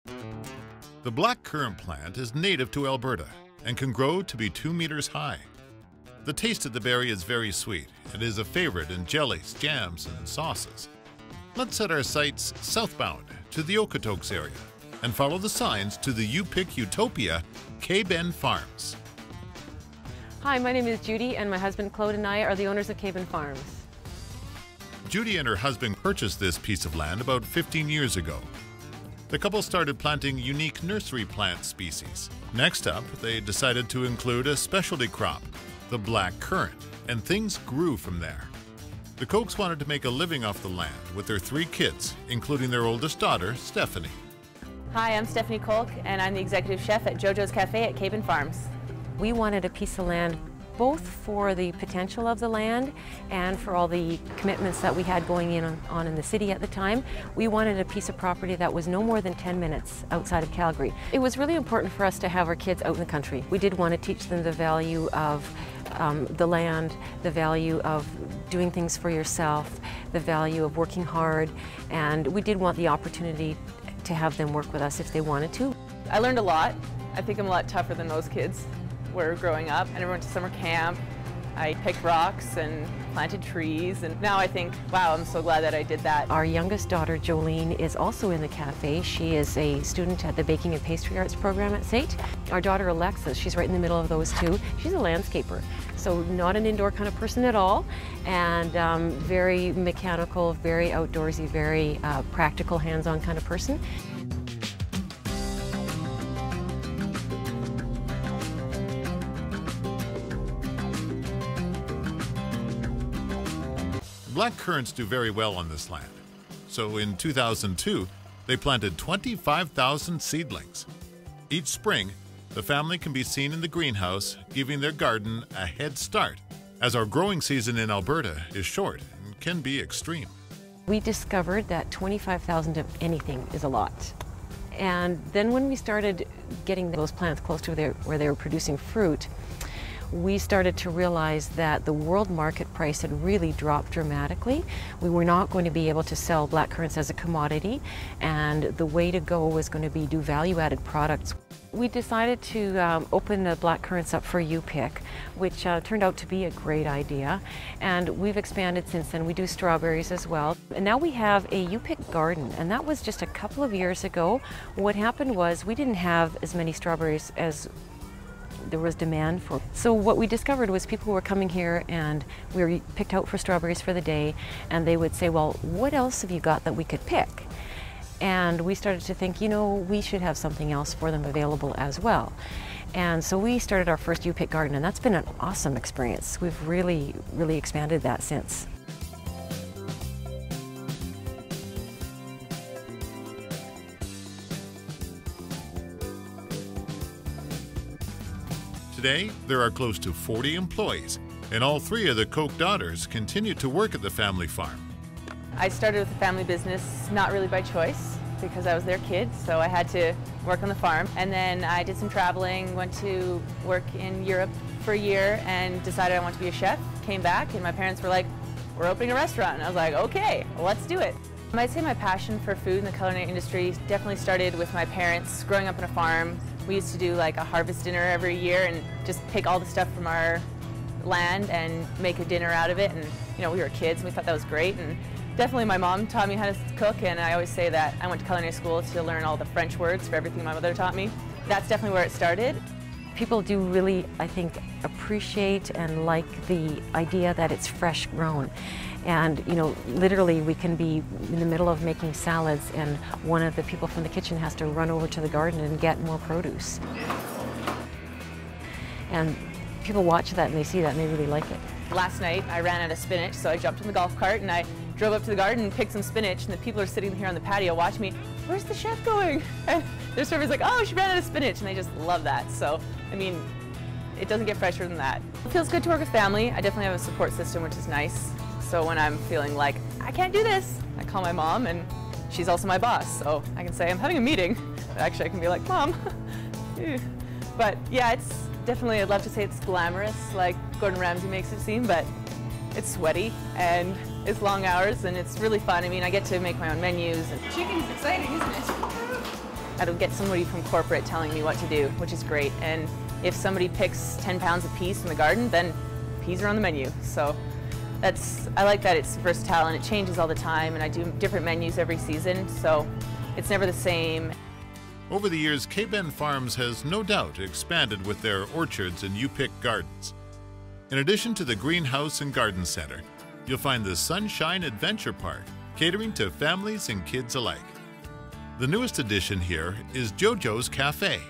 The black currant plant is native to Alberta and can grow to be 2 meters high. The taste of the berry is very sweet and is a favorite in jellies, jams, and sauces. Let's set our sights southbound to the Okotoks area and follow the signs to the U-Pick Utopia, Kayben Farms. Hi, my name is Judy, and my husband Claude and I are the owners of Kayben Farms. Judy and her husband purchased this piece of land about 15 years ago. The couple started planting unique nursery plant species. Next up, they decided to include a specialty crop, the black currant, and things grew from there. The Kochs wanted to make a living off the land with their 3 kids, including their oldest daughter, Stephanie. Hi, I'm Stephanie Koch, and I'm the executive chef at JoJo's Cafe at Kayben Farms. We wanted a piece of land both for the potential of the land and for all the commitments that we had going on in the city at the time. We wanted a piece of property that was no more than 10 minutes outside of Calgary. It was really important for us to have our kids out in the country. We did want to teach them the value of the land, the value of doing things for yourself, the value of working hard, and we did want the opportunity to have them work with us if they wanted to. I learned a lot. I think I'm a lot tougher than those kids were growing up. I never went to summer camp. I picked rocks and planted trees, and now I think, wow, I'm so glad that I did that. Our youngest daughter, Jolene, is also in the cafe. She is a student at the Baking and Pastry Arts program at SAIT. Our daughter, Alexis, she's right in the middle of those two. She's a landscaper, so not an indoor kind of person at all, and very mechanical, very outdoorsy, very practical, hands-on kind of person. Black currants do very well on this land. So in 2002, they planted 25,000 seedlings. Each spring, the family can be seen in the greenhouse, giving their garden a head start, as our growing season in Alberta is short and can be extreme. We discovered that 25,000 of anything is a lot. And then when we started getting those plants close to where they were producing fruit, we started to realize that the world market price had really dropped dramatically. We were not going to be able to sell black currants as a commodity, and the way to go was going to be do value-added products. We decided to open the black currants up for U-Pick, which turned out to be a great idea, and we've expanded since then. We do strawberries as well, and now we have a U-Pick garden, and that was just a couple of years ago. What happened was we didn't have as many strawberries as there was demand for. So what we discovered was people were coming here and we were picked out for strawberries for the day, and they would say, well, what else have you got that we could pick? And we started to think, you know, we should have something else for them available as well. And so we started our first U-Pick garden, and that's been an awesome experience. We've really, really expanded that since. Today, there are close to 40 employees, and all 3 of the Koch daughters continue to work at the family farm. I started with a family business, not really by choice, because I was their kid, so I had to work on the farm. And then I did some traveling, went to work in Europe for a year, and decided I wanted to be a chef. Came back, and my parents were like, we're opening a restaurant. And I was like, okay, well, let's do it. I'd say my passion for food and the culinary industry definitely started with my parents. Growing up on a farm, we used to do like a harvest dinner every year and just pick all the stuff from our land and make a dinner out of it. And you know, we were kids and we thought that was great. And definitely my mom taught me how to cook, and I always say that I went to culinary school to learn all the French words for everything my mother taught me. That's definitely where it started. People do really, I think, appreciate and like the idea that it's fresh grown. And, you know, literally we can be in the middle of making salads and one of the people from the kitchen has to run over to the garden and get more produce. And people watch that and they see that and they really like it. Last night I ran out of spinach, so I jumped in the golf cart and I drove up to the garden and picked some spinach, and the people are sitting here on the patio watching me. Where's the chef going? And their server's like, oh, she ran out of spinach, and they just love that. So, I mean, it doesn't get fresher than that. It feels good to work with family. I definitely have a support system, which is nice. So when I'm feeling like, I can't do this, I call my mom, and she's also my boss. So I can say, I'm having a meeting. Actually, I can be like, Mom. But yeah, it's definitely, I'd love to say it's glamorous, like Gordon Ramsay makes it seem, but it's sweaty and it's long hours and it's really fun. I mean, I get to make my own menus. And chicken's exciting, isn't it? I don't get somebody from corporate telling me what to do, which is great. And if somebody picks 10 pounds of peas from the garden, then peas are on the menu. So I like that it's versatile and it changes all the time, and I do different menus every season, so it's never the same. Over the years, Kayben Farms has no doubt expanded with their orchards and you-pick gardens. In addition to the greenhouse and garden center, you'll find the Sunshine Adventure Park, catering to families and kids alike. The newest addition here is JoJo's Cafe.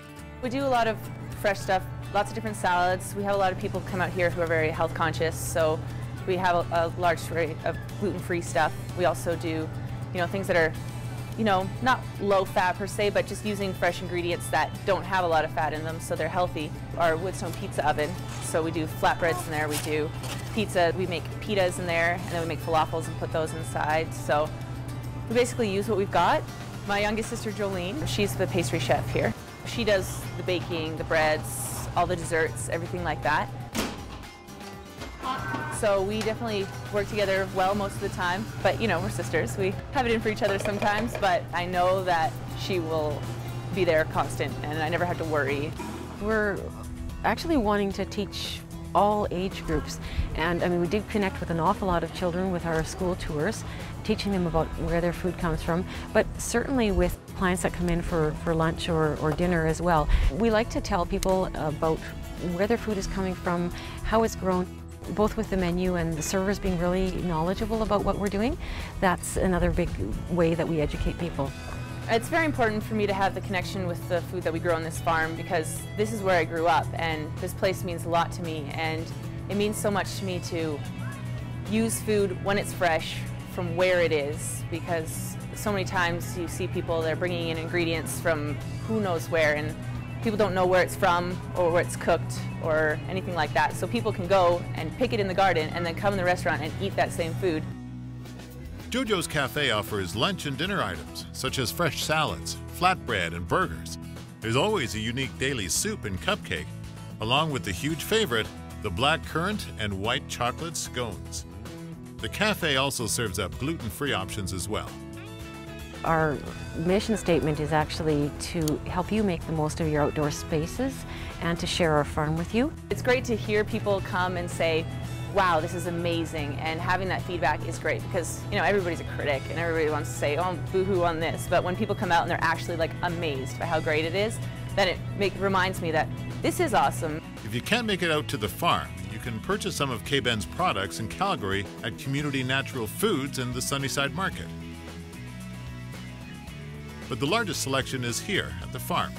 We do a lot of fresh stuff, lots of different salads. We have a lot of people come out here who are very health conscious, so we have a large array of gluten-free stuff. We also do, things that are, not low fat per se, but just using fresh ingredients that don't have a lot of fat in them, so they're healthy. Our woodstone pizza oven, so we do flatbreads in there, we do pizza, we make pitas in there, and then we make falafels and put those inside. So we basically use what we've got. My youngest sister Jolene, she's the pastry chef here. She does the baking, the breads, all the desserts, everything like that. So we definitely work together well most of the time, but we're sisters. We have it in for each other sometimes, but I know that she will be there constant and I never have to worry. We're actually wanting to teach all age groups, and we did connect with an awful lot of children with our school tours, teaching them about where their food comes from, but certainly with clients that come in for lunch or dinner as well. We like to tell people about where their food is coming from, how it's grown, both with the menu and the servers being really knowledgeable about what we're doing. That's another big way that we educate people. It's very important for me to have the connection with the food that we grow on this farm, because this is where I grew up and this place means a lot to me, and it means so much to me to use food when it's fresh from where it is, because so many times you see people, they're bringing in ingredients from who knows where, and people don't know where it's from or where it's cooked or anything like that. So people can go and pick it in the garden and then come in the restaurant and eat that same food. JoJo's Cafe offers lunch and dinner items such as fresh salads, flatbread, and burgers. There's always a unique daily soup and cupcake, along with the huge favorite, the black currant and white chocolate scones. The cafe also serves up gluten-free options as well. Our mission statement is actually to help you make the most of your outdoor spaces and to share our farm with you. It's great to hear people come and say, wow, this is amazing, and having that feedback is great, because everybody's a critic and everybody wants to say, oh, boo-hoo on this, but when people come out and they're actually amazed by how great it is, then it reminds me that this is awesome. If you can't make it out to the farm, you can purchase some of Kayben's products in Calgary at Community Natural Foods and the Sunnyside Market. But the largest selection is here at the farm.